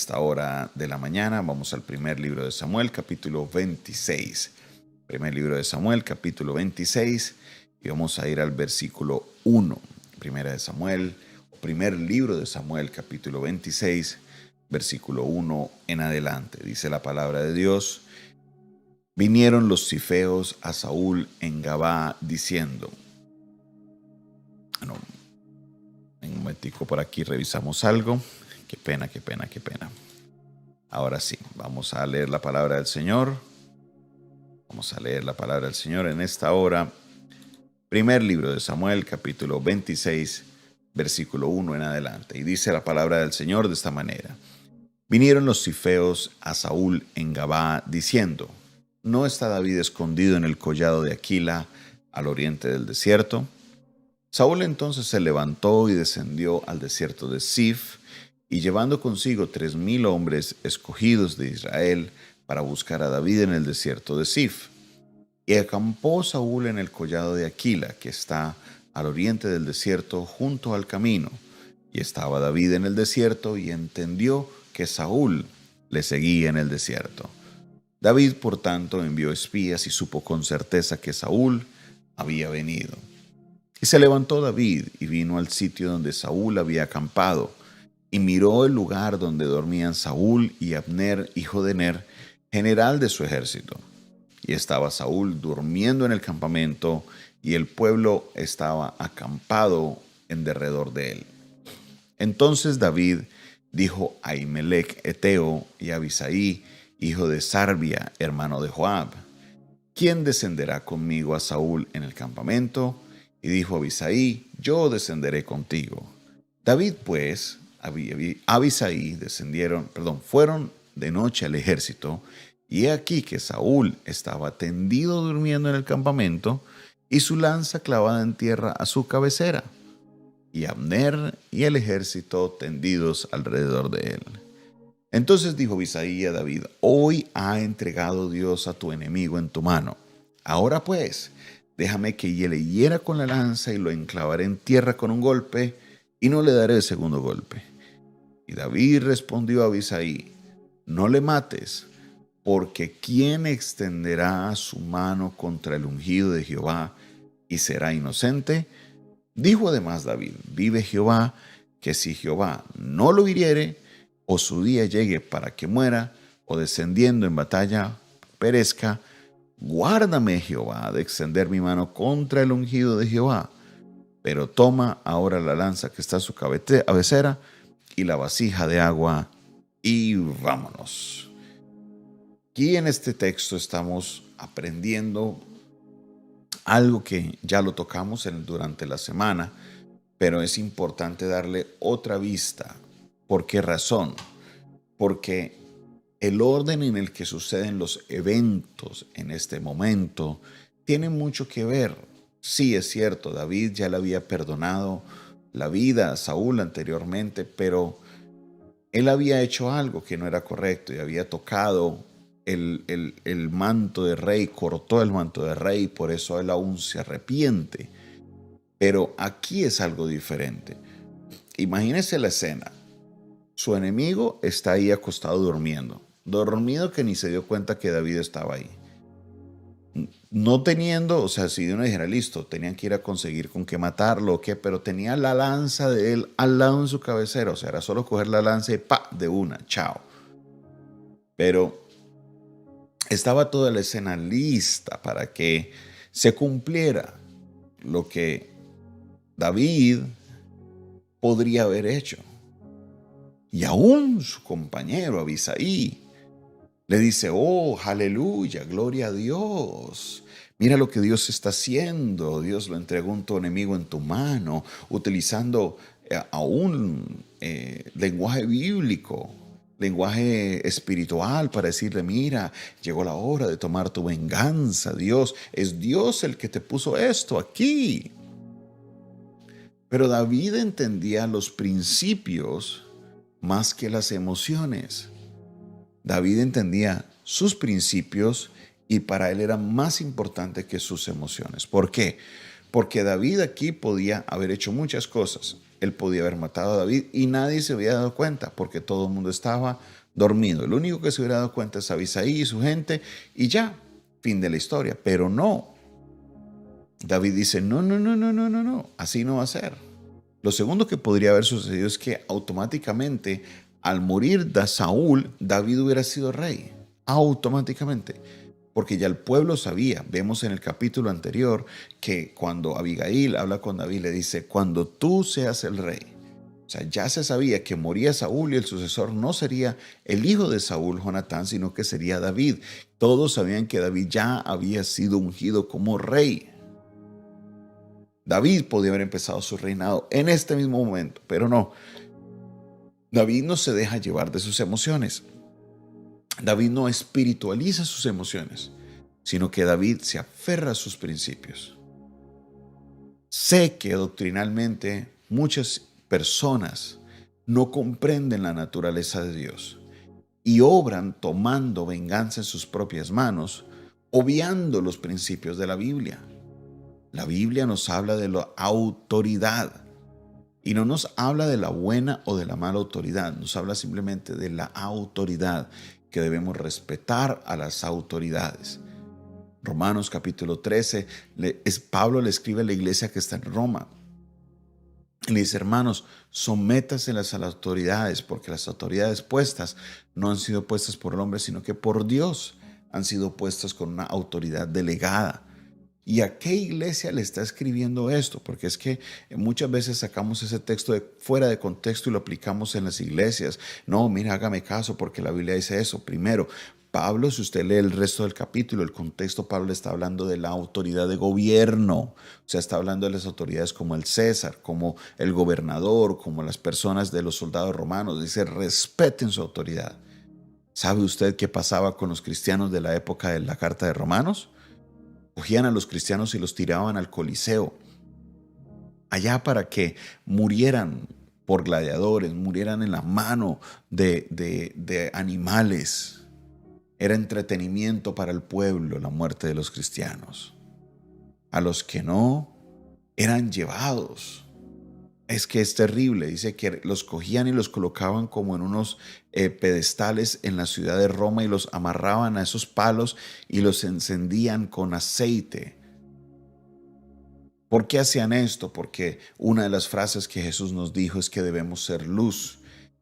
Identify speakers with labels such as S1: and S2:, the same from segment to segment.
S1: esta hora de la mañana. Vamos al primer libro de Samuel, capítulo 26. Primer libro de Samuel, capítulo 26. Y vamos a ir al versículo 1. Primera de Samuel, primer libro de Samuel, capítulo 26, versículo 1 en adelante. Dice la palabra de Dios: vinieron los zifeos a Saúl en Gabá diciendo... Bueno, en un momentico por aquí revisamos algo. Qué pena. Ahora sí, vamos a leer la palabra del Señor. Vamos a leer la palabra del Señor en esta hora. Primer libro de Samuel, capítulo 26, versículo 1 en adelante. Y dice la palabra del Señor de esta manera: vinieron los zifeos a Saúl en Gabá diciendo: ¿no está David escondido en el collado de Aquila, al oriente del desierto? Saúl entonces se levantó y descendió al desierto de Zif, y llevando consigo 3,000 hombres escogidos de Israel para buscar a David en el desierto de Zif. Y acampó Saúl en el collado de Aquila, que está al oriente del desierto, junto al camino. Y estaba David en el desierto, y entendió que Saúl le seguía en el desierto. David, por tanto, envió espías y supo con certeza que Saúl había venido. Y se levantó David y vino al sitio donde Saúl había acampado, y miró el lugar donde dormían Saúl y Abner, hijo de Ner, general de su ejército. Y estaba Saúl durmiendo en el campamento, y el pueblo estaba acampado en derredor de él. Entonces David dijo a Ahimelech Eteo y a Abisai, hijo de Sarbia, hermano de Joab: ¿quién descenderá conmigo a Saúl en el campamento? Y dijo Abisai: yo descenderé contigo. David pues, Abisai fueron de noche al ejército, y he aquí que Saúl estaba tendido durmiendo en el campamento, y su lanza clavada en tierra a su cabecera, y Abner y el ejército tendidos alrededor de él. Entonces dijo Abisai a David: hoy ha entregado Dios a tu enemigo en tu mano. Ahora pues, déjame que le hiera con la lanza, y lo enclavaré en tierra con un golpe, y no le daré el segundo golpe. Y David respondió a Abisai: no le mates, porque ¿quién extenderá su mano contra el ungido de Jehová y será inocente? Dijo además David: vive Jehová, que si Jehová no lo hiriere, o su día llegue para que muera, o descendiendo en batalla perezca, guárdame Jehová de extender mi mano contra el ungido de Jehová. Pero toma ahora la lanza que está a su cabecera y la vasija de agua, y vámonos. Aquí en este texto estamos aprendiendo algo que ya lo tocamos durante la semana, pero es importante darle otra vista. ¿Por qué razón? Porque el orden en el que suceden los eventos en este momento tiene mucho que ver. Sí, es cierto, David ya le había perdonado la vida a Saúl anteriormente, pero él había hecho algo que no era correcto y había tocado el manto de rey, cortó el manto de rey, por eso él aún se arrepiente. Pero aquí es algo diferente. Imagínese la escena. Su enemigo está ahí acostado dormido que ni se dio cuenta que David estaba ahí. No teniendo, o sea, si uno dijera, listo, tenían que ir a conseguir con qué matarlo o qué, pero tenía la lanza de él al lado en su cabecera, o sea, era solo coger la lanza y ¡pa! De una, chao. Pero estaba toda la escena lista para que se cumpliera lo que David podría haber hecho. Y aún su compañero Abisai le dice: oh, aleluya, gloria a Dios. Mira lo que Dios está haciendo. Dios lo entregó a tu enemigo en tu mano, utilizando aún lenguaje bíblico, lenguaje espiritual para decirle: mira, llegó la hora de tomar tu venganza. Dios, es Dios el que te puso esto aquí. Pero David entendía los principios más que las emociones. David entendía sus principios y para él era más importante que sus emociones. ¿Por qué? Porque David aquí podía haber hecho muchas cosas. él podía haber matado a David y nadie se había dado cuenta porque todo el mundo estaba dormido. El único que se hubiera dado cuenta es Abisai y su gente y ya, fin de la historia. Pero no, David dice, no, no, no, no, no, no, no, así no va a ser. Lo segundo que podría haber sucedido es que automáticamente al morir Saúl, David hubiera sido rey, automáticamente. Porque ya el pueblo sabía, vemos en el capítulo anterior que cuando Abigail habla con David le dice, cuando tú seas el rey. O sea, ya se sabía que moría Saúl y el sucesor no sería el hijo de Saúl, Jonatán, sino que sería David. Todos sabían que David ya había sido ungido como rey. David podía haber empezado su reinado en este mismo momento, pero no. David no se deja llevar de sus emociones. David no espiritualiza sus emociones, sino que David se aferra a sus principios. Sé que doctrinalmente muchas personas no comprenden la naturaleza de Dios y obran tomando venganza en sus propias manos, obviando los principios de la Biblia. La Biblia nos habla de la autoridad y no nos habla de la buena o de la mala autoridad, nos habla simplemente de la autoridad, que debemos respetar a las autoridades. Romanos capítulo 13, Pablo le escribe a la iglesia que está en Roma. Le dice, hermanos, sométanse a las autoridades, porque las autoridades puestas no han sido puestas por el hombre, sino que por Dios han sido puestas con una autoridad delegada. ¿Y a qué iglesia le está escribiendo esto? Porque es que muchas veces sacamos ese texto fuera de contexto y lo aplicamos en las iglesias. No, mira, hágame caso porque la Biblia dice eso. Primero, Pablo, si usted lee el resto del capítulo, el contexto, Pablo está hablando de la autoridad de gobierno. O sea, está hablando de las autoridades como el César, como el gobernador, como las personas de los soldados romanos. Dice, respeten su autoridad. ¿Sabe usted qué pasaba con los cristianos de la época de la Carta de Romanos? Cogían a los cristianos y los tiraban al Coliseo, allá para que murieran por gladiadores, murieran en la mano de animales. Era entretenimiento para el pueblo la muerte de los cristianos. A los que no, eran llevados. Es que es terrible, dice que los cogían y los colocaban como en unos pedestales en la ciudad de Roma y los amarraban a esos palos y los encendían con aceite. ¿Por qué hacían esto? Porque una de las frases que Jesús nos dijo es que debemos ser luz.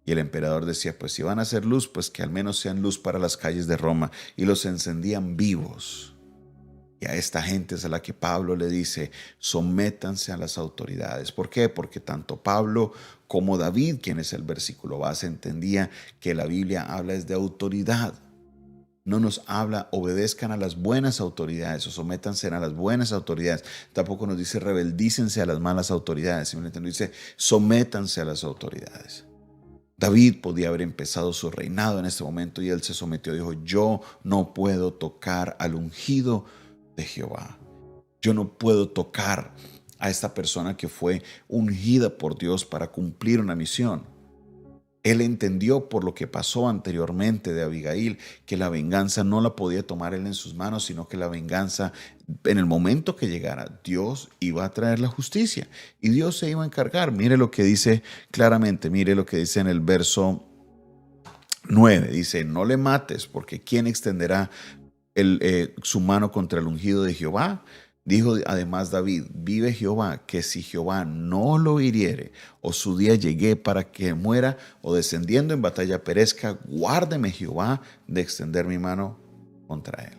S1: Y el emperador decía, pues si van a ser luz, pues que al menos sean luz para las calles de Roma. Y los encendían vivos. Y a esta gente es a la que Pablo le dice, sométanse a las autoridades. ¿Por qué? Porque tanto Pablo como David, quien es el versículo base, entendía que la Biblia habla es de autoridad. No nos habla, obedezcan a las buenas autoridades o sométanse a las buenas autoridades. Tampoco nos dice, rebeldícense a las malas autoridades. Simplemente nos dice, sométanse a las autoridades. David podía haber empezado su reinado en este momento y él se sometió. Dijo, yo no puedo tocar al ungido de Jehová. Yo no puedo tocar a esta persona que fue ungida por Dios para cumplir una misión. Él entendió por lo que pasó anteriormente de Abigail que la venganza no la podía tomar él en sus manos, sino que la venganza, en el momento que llegara, Dios iba a traer la justicia y Dios se iba a encargar. Mire lo que dice claramente, mire lo que dice en el verso 9. Dice, no le mates, porque ¿quién extenderá su mano contra el ungido de Jehová? Dijo además David, vive Jehová, que si Jehová no lo hiriere, o su día llegue para que muera, o descendiendo en batalla perezca, guárdeme Jehová de extender mi mano contra él.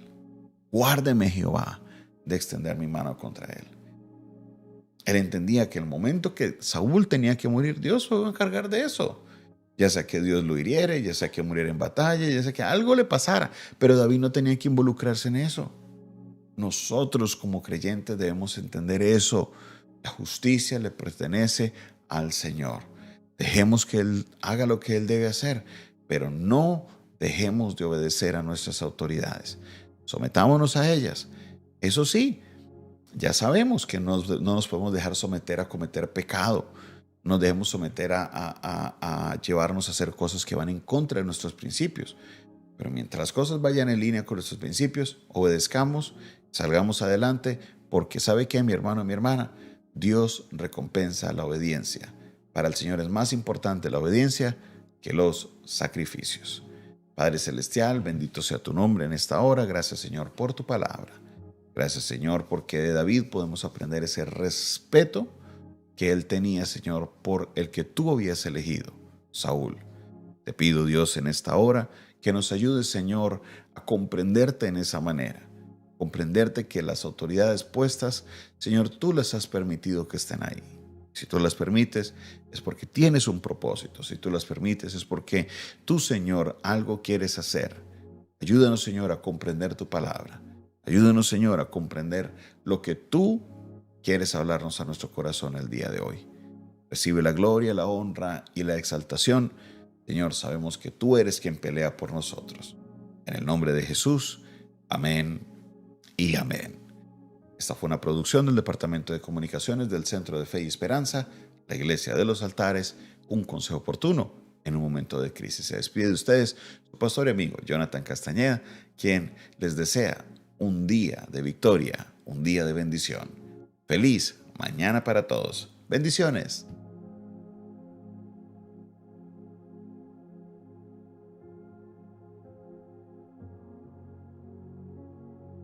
S1: Guárdeme Jehová de extender mi mano contra él. Él entendía que el momento que Saúl tenía que morir, Dios se iba a encargar de eso. Ya sea que Dios lo hiriere, ya sea que muriera en batalla, ya sea que algo le pasara, pero David no tenía que involucrarse en eso. Nosotros como creyentes debemos entender eso. La justicia le pertenece al Señor. Dejemos que Él haga lo que Él debe hacer, pero no dejemos de obedecer a nuestras autoridades. Sometámonos a ellas. Eso sí, ya sabemos que no nos podemos dejar someter a cometer pecado. Nos dejemos someter a llevarnos a hacer cosas que van en contra de nuestros principios. Pero mientras las cosas vayan en línea con nuestros principios, obedezcamos, salgamos adelante, porque ¿sabe qué, mi hermano, mi hermana? Dios recompensa la obediencia. Para el Señor es más importante la obediencia que los sacrificios. Padre Celestial, bendito sea tu nombre en esta hora. Gracias, Señor, por tu palabra. Gracias, Señor, porque de David podemos aprender ese respeto que él tenía, Señor, por el que tú habías elegido, Saúl. Te pido, Dios, en esta hora que nos ayudes, Señor, a comprenderte en esa manera. Comprenderte que las autoridades puestas, Señor, tú las has permitido que estén ahí. Si tú las permites, es porque tienes un propósito. Si tú las permites, es porque tú, Señor, algo quieres hacer. Ayúdanos, Señor, a comprender tu palabra. Ayúdanos, Señor, a comprender lo que tú quieres hablarnos a nuestro corazón el día de hoy. Recibe la gloria, la honra y la exaltación. Señor, sabemos que tú eres quien pelea por nosotros. En el nombre de Jesús, amén y amén. Esta fue una producción del Departamento de Comunicaciones del Centro de Fe y Esperanza, la Iglesia de los Altares, un consejo oportuno en un momento de crisis. Se despide de ustedes su pastor y amigo Jonathan Castañeda, quien les desea un día de victoria, un día de bendición. Feliz mañana para todos. Bendiciones.